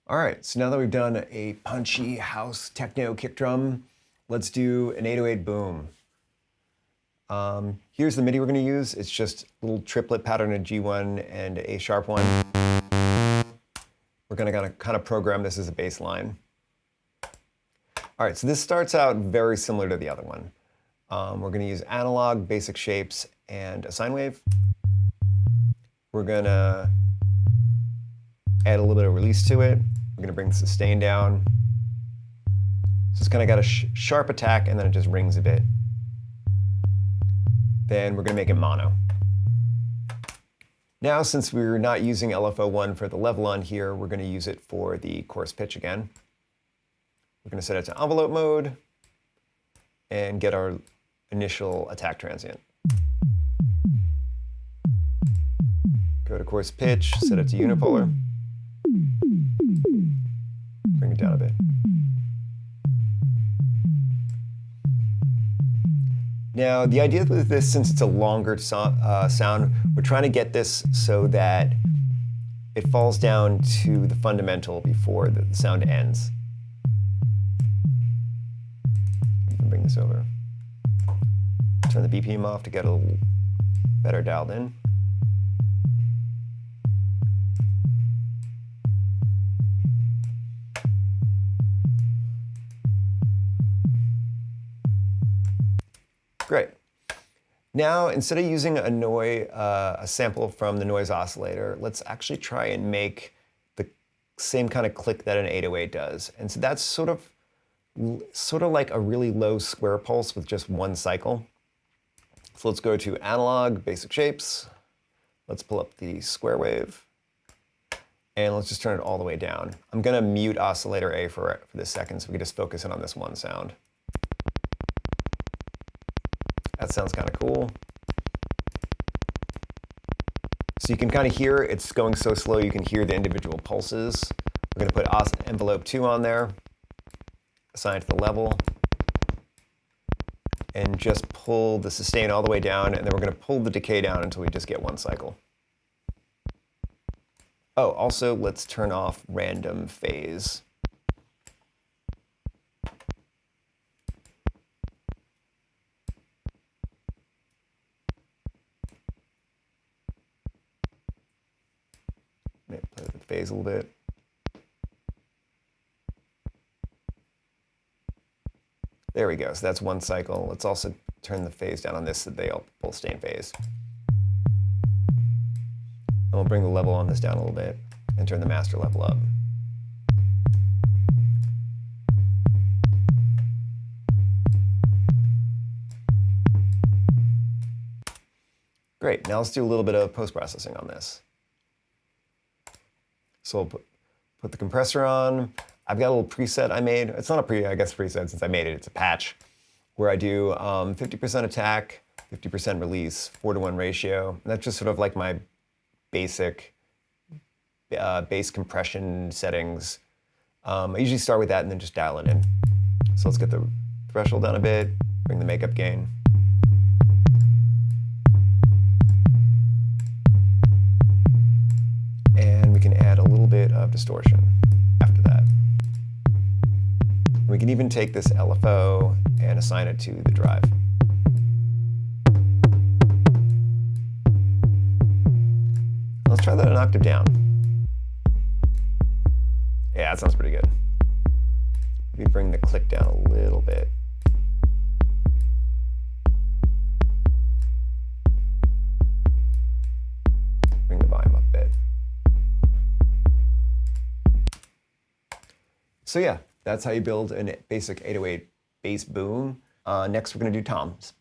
All right, so now that we've done a punchy house techno kick drum, let's do an 808 boom. Here's the MIDI we're going to use. It's just a little triplet pattern, a G1 and a sharp one. We're going to kind of program this as a bass line. All right, so this starts out very similar to the other one. We're going to use analog, basic shapes, and a sine wave. We're going to add a little bit of release to it. We're going to bring the sustain down. So it's kind of got a sharp attack, and then it just rings a bit. Then we're going to make it mono. Now, since we're not using LFO1 for the level on here, we're going to use it for the chorus pitch again. We're going to set it to envelope mode and get our initial attack transient. Go to chorus pitch, set it to unipolar. Bring it down a bit. Now, the idea with this, since it's a longer sound, we're trying to get this so that it falls down to the fundamental before the sound ends. You can bring this over. Turn the BPM off to get a little better dialed in. Great. Now, instead of using a sample from the noise oscillator, let's actually try and make the same kind of click that an 808 does. And so that's sort of like a really low square pulse with just one cycle. So let's go to analog, basic shapes. Let's pull up the square wave. And let's just turn it all the way down. I'm going to mute oscillator A for this second so we can just focus in on this one sound. That sounds kind of cool. So you can kind of hear it's going so slow you can hear the individual pulses. We're going to put envelope 2 on there, assign it to the level, and just pull the sustain all the way down, and then we're going to pull the decay down until we just get one cycle. Oh, also let's turn off random phase. Maybe play with the phase a little bit. There we go. So that's one cycle. Let's also turn the phase down on this so they all both stay in phase. And we'll bring the level on this down a little bit and turn the master level up. Great. Now let's do a little bit of post-processing on this. So we'll put the compressor on. I've got a little preset I made. It's not a preset since I made it. It's a patch where I do 50% attack, 50% release, 4:1 ratio. And that's just sort of like my basic bass compression settings. I usually start with that and then just dial it in. So let's get the threshold down a bit, bring the makeup gain. And we can add a little bit of distortion after that. We can even take this LFO and assign it to the drive. Let's try that an octave down. Yeah, that sounds pretty good. Maybe bring the click down a little bit. Bring the volume up a bit. So yeah, that's how you build a basic 808 bass boom. Next, we're going to do toms.